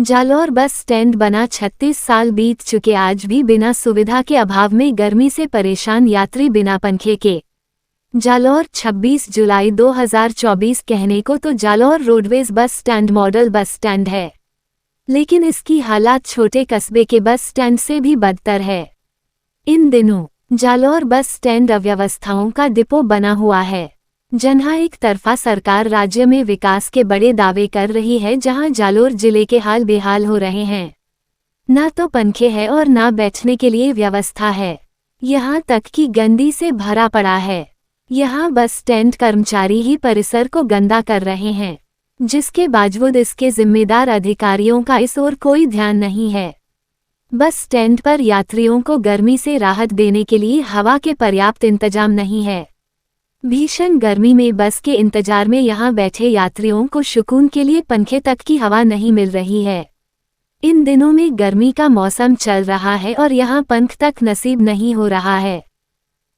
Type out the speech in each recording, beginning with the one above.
Jalore bus stand बना 36 साल बीत चुके, आज भी बिना सुविधा के अभाव में गर्मी से परेशान यात्री बिना पंखे के। जालौर 26 जुलाई 2024। कहने को तो Jalore roadways bus stand model bus stand है, लेकिन इसकी हालात छोटे कस्बे के बस स्टैंड से भी बदतर है। इन दिनों जालौर बस स्टैंड अव्यवस्थाओं का डिपो बना हुआ है। जहाँ एक तरफा सरकार राज्य में विकास के बड़े दावे कर रही है, जहाँ जालौर जिले के हाल बेहाल हो रहे हैं। ना तो पंखे है और ना बैठने के लिए व्यवस्था है, यहाँ तक कि गंदी से भरा पड़ा है। यहाँ बस स्टैंड कर्मचारी ही परिसर को गंदा कर रहे हैं, जिसके बावजूद इसके जिम्मेदार अधिकारियों का इस ओर कोई ध्यान नहीं है। बस स्टैंड पर यात्रियों को गर्मी से राहत देने के लिए हवा के पर्याप्त इंतजाम नहीं है। भीषण गर्मी में बस के इंतजार में यहाँ बैठे यात्रियों को सुकून के लिए पंखे तक की हवा नहीं मिल रही है। इन दिनों में गर्मी का मौसम चल रहा है और यहाँ पंख तक नसीब नहीं हो रहा है।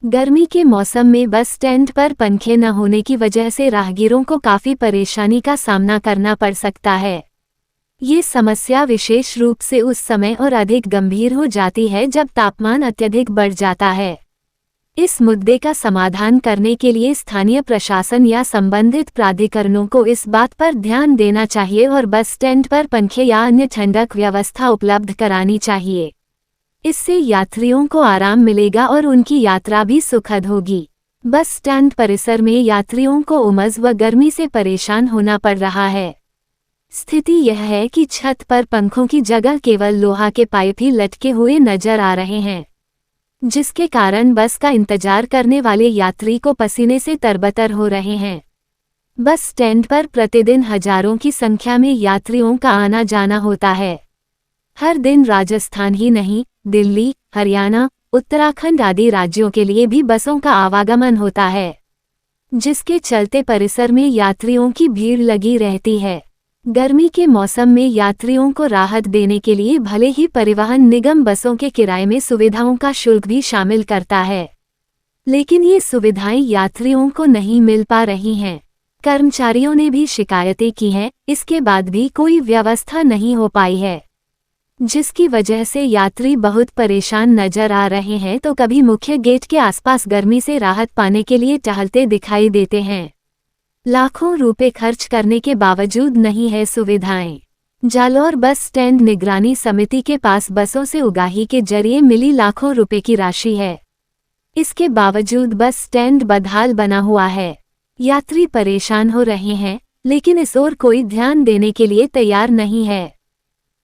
गर्मी के मौसम में बस स्टैंड पर पंखे न होने की वजह से राहगीरों को काफ़ी परेशानी का सामना करना पड़ सकता है। ये समस्या विशेष रूप से उस समय और अधिक गंभीर हो जाती है जब तापमान अत्यधिक बढ़ जाता है। इस मुद्दे का समाधान करने के लिए स्थानीय प्रशासन या संबंधित प्राधिकरणों को इस बात पर ध्यान देना चाहिए और बस स्टैंड पर पंखे या अन्य ठंडक व्यवस्था उपलब्ध करानी चाहिए। इससे यात्रियों को आराम मिलेगा और उनकी यात्रा भी सुखद होगी। बस स्टैंड परिसर में यात्रियों को उमस व गर्मी से परेशान होना पड़ रहा है। स्थिति यह है कि छत पर पंखों की जगह केवल लोहा के पाइप ही लटके हुए नजर आ रहे हैं, जिसके कारण बस का इंतजार करने वाले यात्री को पसीने से तरबतर हो रहे हैं। बस स्टैंड पर प्रतिदिन हजारों की संख्या में यात्रियों का आना जाना होता है। हर दिन राजस्थान ही नहीं, दिल्ली, हरियाणा, उत्तराखंड आदि राज्यों के लिए भी बसों का आवागमन होता है, जिसके चलते परिसर में यात्रियों की भीड़ लगी रहती है। गर्मी के मौसम में यात्रियों को राहत देने के लिए भले ही परिवहन निगम बसों के किराए में सुविधाओं का शुल्क भी शामिल करता है, लेकिन ये सुविधाएं यात्रियों को नहीं मिल पा रही हैं। कर्मचारियों ने भी शिकायतें की हैं, इसके बाद भी कोई व्यवस्था नहीं हो पाई है, जिसकी वजह से यात्री बहुत परेशान नजर आ रहे हैं। तो कभी मुख्य गेट के आसपास गर्मी से राहत पाने के लिए टहलते दिखाई देते हैं। लाखों रुपए खर्च करने के बावजूद नहीं है सुविधाएं। जालौर बस स्टैंड निगरानी समिति के पास बसों से उगाही के जरिए मिली लाखों रुपए की राशि है। इसके बावजूद बस स्टैंड बदहाल बना हुआ है। यात्री परेशान हो रहे हैं, लेकिन इस ओर कोई ध्यान देने के लिए तैयार नहीं है।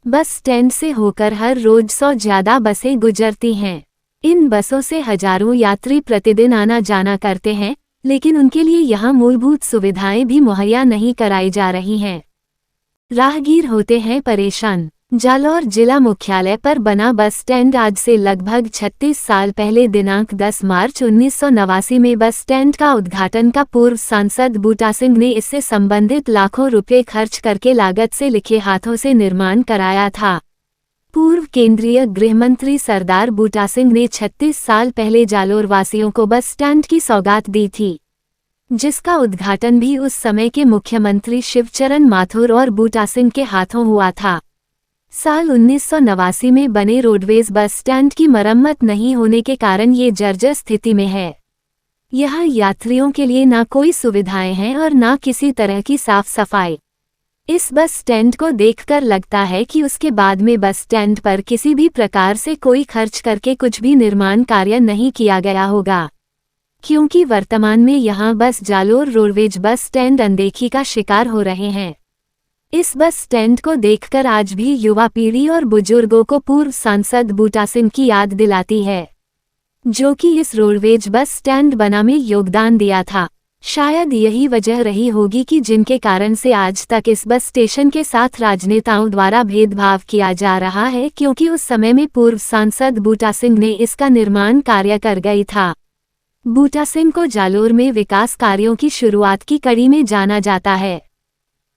बस स्टैंड से होकर हर रोज 100 ज्यादा बसें गुजरती हैं। इन बसों से हजारों यात्री प्रतिदिन आना जाना करते हैं, लेकिन उनके लिए यहाँ मूलभूत सुविधाएं भी मुहैया नहीं कराई जा रही हैं। राहगीर होते हैं परेशान। जालौर जिला मुख्यालय पर बना बस स्टैंड आज से लगभग 36 साल पहले दिनांक 10 मार्च 1989 में बस स्टैंड का उद्घाटन का पूर्व सांसद बूटा सिंह ने इससे संबंधित लाखों रुपए खर्च करके लागत से लिखे हाथों से निर्माण कराया था। पूर्व केंद्रीय गृह मंत्री सरदार बूटा सिंह ने 36 साल पहले जालौर वासियों को बस स्टैंड की सौगात दी थी, जिसका उद्घाटन भी उस समय के मुख्यमंत्री शिवचरण माथुर और बूटा सिंह के हाथों हुआ था। साल 1989 में बने रोडवेज बस स्टैंड की मरम्मत नहीं होने के कारण ये जर्जर स्थिति में है। यहाँ यात्रियों के लिए ना कोई सुविधाएं हैं और ना किसी तरह की साफ सफाई। इस बस स्टैंड को देखकर लगता है कि उसके बाद में बस स्टैंड पर किसी भी प्रकार से कोई खर्च करके कुछ भी निर्माण कार्य नहीं किया गया होगा, क्योंकि वर्तमान में यहाँ बस जालौर रोडवेज बस स्टैंड अनदेखी का शिकार हो रहे हैं। इस बस स्टैंड को देखकर आज भी युवा पीढ़ी और बुजुर्गों को पूर्व सांसद बूटा सिंह की याद दिलाती है, जो कि इस रोडवेज बस स्टैंड बना में योगदान दिया था। शायद यही वजह रही होगी कि जिनके कारण से आज तक इस बस स्टेशन के साथ राजनेताओं द्वारा भेदभाव किया जा रहा है, क्योंकि उस समय में पूर्व सांसद बूटा सिंह ने इसका निर्माण कार्य कर गई था। बूटा सिंह को जालौर में विकास कार्यों की शुरुआत की कड़ी में जाना जाता है।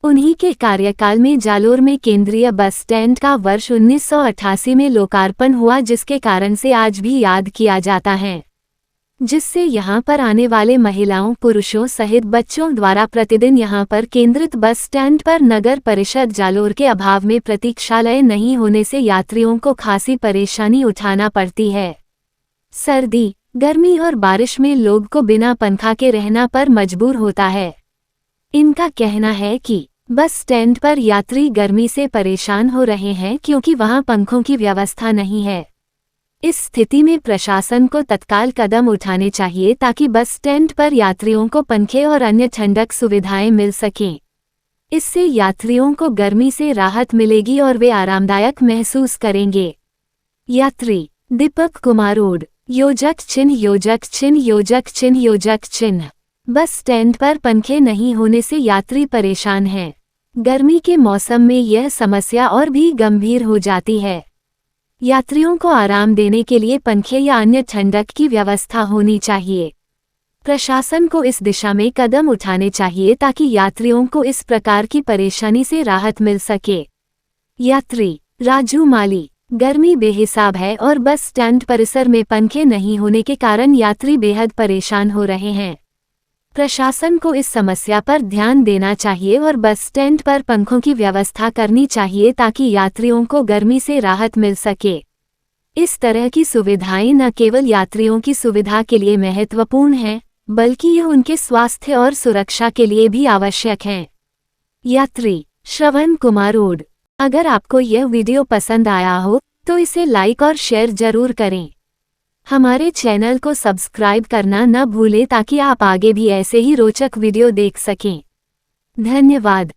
उन्हीं के कार्यकाल में जालौर में केंद्रीय बस स्टैंड का वर्ष 1988 में लोकार्पण हुआ, जिसके कारण से आज भी याद किया जाता है। जिससे यहाँ पर आने वाले महिलाओं पुरुषों सहित बच्चों द्वारा प्रतिदिन यहाँ पर केंद्रित बस स्टैंड पर नगर परिषद जालोर के अभाव में प्रतीक्षालय नहीं होने से यात्रियों को खासी परेशानी उठाना पड़ती है। सर्दी, गर्मी और बारिश में लोग को बिना पंखा के रहना पर मजबूर होता है। इनका कहना है कि बस स्टैंड पर यात्री गर्मी से परेशान हो रहे हैं क्योंकि वहां पंखों की व्यवस्था नहीं है। इस स्थिति में प्रशासन को तत्काल कदम उठाने चाहिए ताकि बस स्टैंड पर यात्रियों को पंखे और अन्य ठंडक सुविधाएं मिल सकें। इससे यात्रियों को गर्मी से राहत मिलेगी और वे आरामदायक महसूस करेंगे। यात्री दीपक कुमारोड, योजक चिन्ह योजक चिन्ह योजक चिन्ह योजक चिन्ह। बस स्टैंड पर पंखे नहीं होने से यात्री परेशान हैं। गर्मी के मौसम में यह समस्या और भी गंभीर हो जाती है। यात्रियों को आराम देने के लिए पंखे या अन्य ठंडक की व्यवस्था होनी चाहिए। प्रशासन को इस दिशा में कदम उठाने चाहिए ताकि यात्रियों को इस प्रकार की परेशानी से राहत मिल सके। यात्री राजू माली, गर्मी बेहिसाब है और बस स्टैंड परिसर में पंखे नहीं होने के कारण यात्री बेहद परेशान हो रहे हैं। प्रशासन को इस समस्या पर ध्यान देना चाहिए और बस स्टैंड पर पंखों की व्यवस्था करनी चाहिए ताकि यात्रियों को गर्मी से राहत मिल सके। इस तरह की सुविधाएं न केवल यात्रियों की सुविधा के लिए महत्वपूर्ण हैं, बल्कि यह उनके स्वास्थ्य और सुरक्षा के लिए भी आवश्यक हैं। यात्री श्रवण कुमारोड, अगर आपको यह वीडियो पसंद आया हो तो इसे लाइक और शेयर जरूर करें। हमारे चैनल को सब्सक्राइब करना न भूलें ताकि आप आगे भी ऐसे ही रोचक वीडियो देख सकें। धन्यवाद।